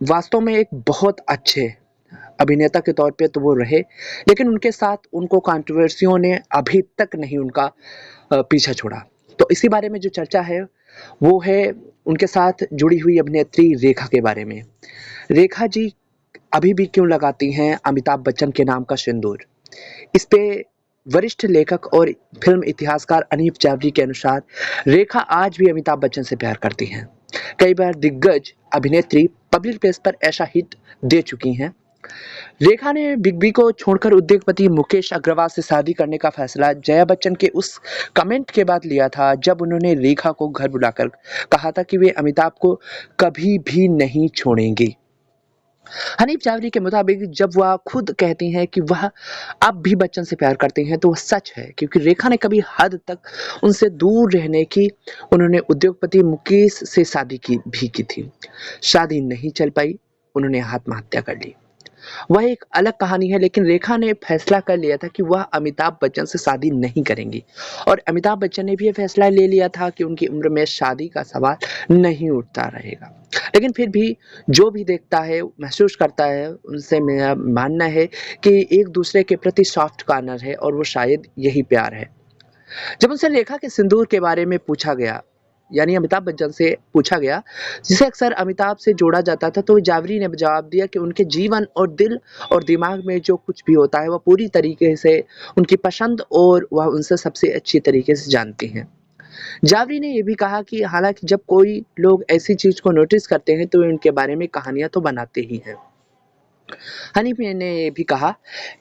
वास्तव में एक बहुत अच्छे अभिनेता के तौर पे तो वो रहे, लेकिन उनके साथ उनको कंट्रोवर्सियों ने अभी तक नहीं उनका पीछा छोड़ा। तो इसी बारे में जो चर्चा है वो है उनके साथ जुड़ी हुई अभिनेत्री रेखा के बारे में। रेखा जी अभी भी क्यों लगाती हैं अमिताभ बच्चन के नाम का सिंदूर? इस पे वरिष्ठ लेखक और फिल्म इतिहासकार अनीफ जावरी के अनुसार रेखा आज भी अमिताभ बच्चन से प्यार करती हैं। कई बार दिग्गज अभिनेत्री पब्लिक प्लेस पर ऐसा हिट दे चुकी हैं। रेखा ने बिग बी को छोड़कर उद्योगपति मुकेश अग्रवाल से शादी करने का फैसला जया बच्चन के उस कमेंट के बाद लिया था जब उन्होंने रेखा को घर बुलाकर कहा था कि वे अमिताभ को कभी भी नहीं छोड़ेंगी। हनीफ जावरी के मुताबिक जब वह खुद कहती हैं कि वह अब भी बच्चन से प्यार करती हैं तो वह सच है, क्योंकि रेखा ने कभी हद तक उनसे दूर रहने की उन्होंने उद्योगपति मुकेश से शादी की भी की थी। शादी नहीं चल पाई, उन्होंने आत्महत्या कर ली। वह एक अलग कहानी है, लेकिन रेखा ने फैसला कर लिया था कि वह अमिताभ बच्चन से शादी नहीं करेंगी और अमिताभ बच्चन ने भी यह फैसला ले लिया था कि उनकी उम्र में शादी का सवाल नहीं उठता रहेगा। लेकिन फिर भी जो भी देखता है, महसूस करता है, उनसे मेरा मानना है कि एक दूसरे के प्रति सॉफ्ट कॉर्नर है और वो शायद यही प्यार है। जब उनसे रेखा के सिंदूर के बारे में पूछा गया, यानी अमिताभ बच्चन से पूछा गया, जिसे अक्सर अमिताभ से जोड़ा जाता था, तो जावरी ने जवाब दिया कि उनके जीवन और दिल और दिमाग में जो कुछ भी होता है वह पूरी तरीके से उनकी पसंद और वह उनसे सबसे अच्छी तरीके से जानती हैं। जावरी ने यह भी कहा कि हालांकि जब कोई लोग ऐसी चीज को नोटिस करते हैं तो वे उनके बारे में कहानियां तो बनाते ही हैं। हनीफ ने ये भी कहा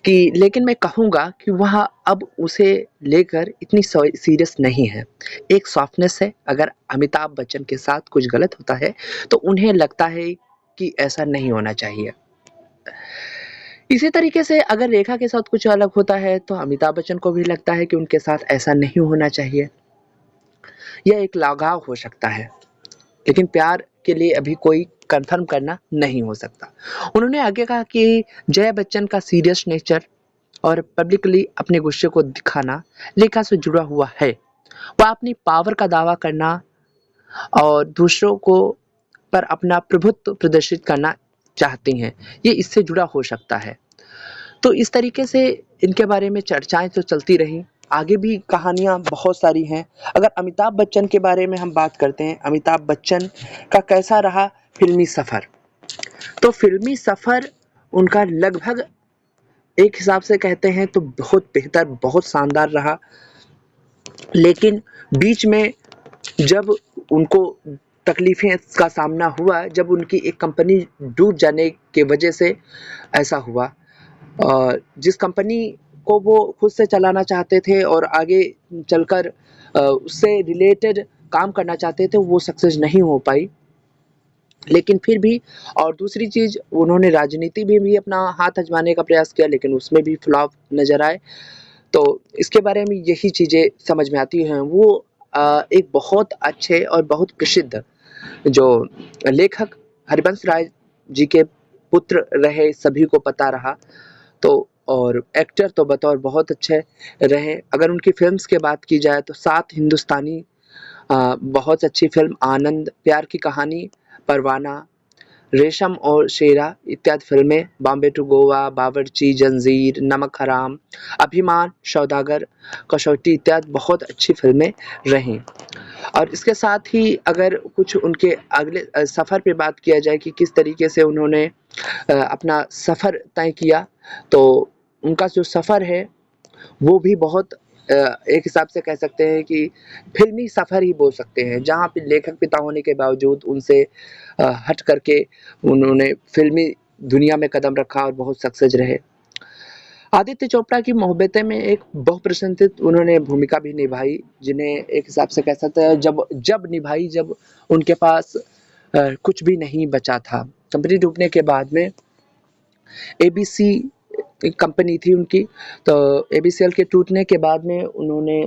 कि लेकिन मैं कहूँगा कि वह अब उसे लेकर इतनी सीरियस नहीं है। एक सॉफ्टनेस है। अगर अमिताभ बच्चन के साथ कुछ गलत होता है तो उन्हें लगता है कि ऐसा नहीं होना चाहिए। इसी तरीके से अगर रेखा के साथ कुछ अलग होता है तो अमिताभ बच्चन को भी लगता है कि उनके साथ ऐसा नहीं होना चाहिए। यह एक लगाव हो सकता है, लेकिन प्यार के लिए अभी कोई कंफर्म करना नहीं हो सकता। उन्होंने आगे कहा कि जया बच्चन का सीरियस नेचर और पब्लिकली अपने गुस्से को दिखाना लेखा से जुड़ा हुआ है। वह अपनी पावर का दावा करना और दूसरों को पर अपना प्रभुत्व प्रदर्शित करना चाहती हैं। ये इससे जुड़ा हो सकता है। तो इस तरीके से इनके बारे में चर्चाएं तो चलती रहीं। आगे भी कहानियां बहुत सारी हैं। अगर अमिताभ बच्चन के बारे में हम बात करते हैं, अमिताभ बच्चन का कैसा रहा फिल्मी सफ़र, तो फिल्मी सफ़र उनका लगभग एक हिसाब से कहते हैं तो बहुत बेहतर, बहुत शानदार रहा। लेकिन बीच में जब उनको तकलीफ़ें का सामना हुआ, जब उनकी एक कंपनी डूब जाने की वजह से ऐसा हुआ, जिस कंपनी को वो खुद से चलाना चाहते थे और आगे चलकर उससे रिलेटेड काम करना चाहते थे, वो सक्सेस नहीं हो पाई। लेकिन फिर भी, और दूसरी चीज़, उन्होंने राजनीति में भी अपना हाथ आजमाने का प्रयास किया, लेकिन उसमें भी फ्लॉप नज़र आए। तो इसके बारे में यही चीज़ें समझ में आती हैं। वो एक बहुत अच्छे और बहुत प्रसिद्ध जो लेखक हरिवंश राय जी के पुत्र रहे, सभी को पता रहा। तो और एक्टर तो बतौर बहुत अच्छे रहे। अगर उनकी फ़िल्म्स की बात की जाए तो 7 हिंदुस्तानी बहुत अच्छी फ़िल्म, आनंद, प्यार की कहानी, परवाना, रेशम और शेरा इत्यादि फ़िल्में, बॉम्बे टू गोवा, बावर्ची, जंजीर, नमक हराम, अभिमान, सौदागर, कसौटी इत्यादि बहुत अच्छी फ़िल्में रहीं। और इसके साथ ही अगर कुछ उनके अगले सफ़र पे बात किया जाए कि किस तरीके से उन्होंने अपना सफ़र तय किया, तो उनका जो सफ़र है वो भी बहुत एक हिसाब से कह सकते हैं कि फ़िल्मी सफ़र ही बोल सकते हैं, जहाँ पे लेखक पिता होने के बावजूद उनसे हट करके उन्होंने फ़िल्मी दुनिया में कदम रखा और बहुत सक्सेस रहे। आदित्य चोपड़ा की मोहब्बतें में एक बहुप्रशंसित उन्होंने भूमिका भी निभाई, जिन्हें एक हिसाब से कह सकते हैं जब निभाई जब उनके पास कुछ भी नहीं बचा था। कंपनी डूबने के बाद में एबीसी एक कंपनी थी उनकी, तो एबीसीएल के टूटने के बाद में उन्होंने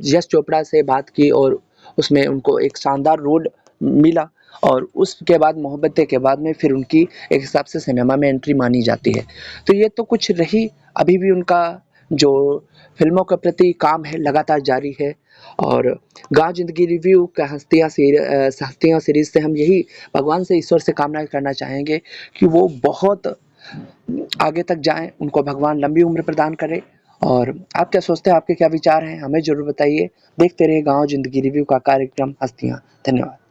यश चोपड़ा से बात की और उसमें उनको एक शानदार रोल मिला और उसके बाद मोहब्बतें के बाद में फिर उनकी एक हिसाब से सिनेमा में एंट्री मानी जाती है। तो ये तो कुछ रही, अभी भी उनका जो फ़िल्मों के प्रति काम है लगातार जारी है। और गाँव ज़िंदगी रिव्यू का हस्तियाँ सीरीज़ से हम यही भगवान से, ईश्वर से कामना करना चाहेंगे कि वो बहुत आगे तक जाएँ, उनको भगवान लंबी उम्र प्रदान करे। और आप क्या सोचते हैं, आपके क्या विचार हैं? हमें ज़रूर बताइए। देखते रहिए गाँव ज़िंदगी रिव्यू का कार्यक्रम हस्तियाँ। धन्यवाद।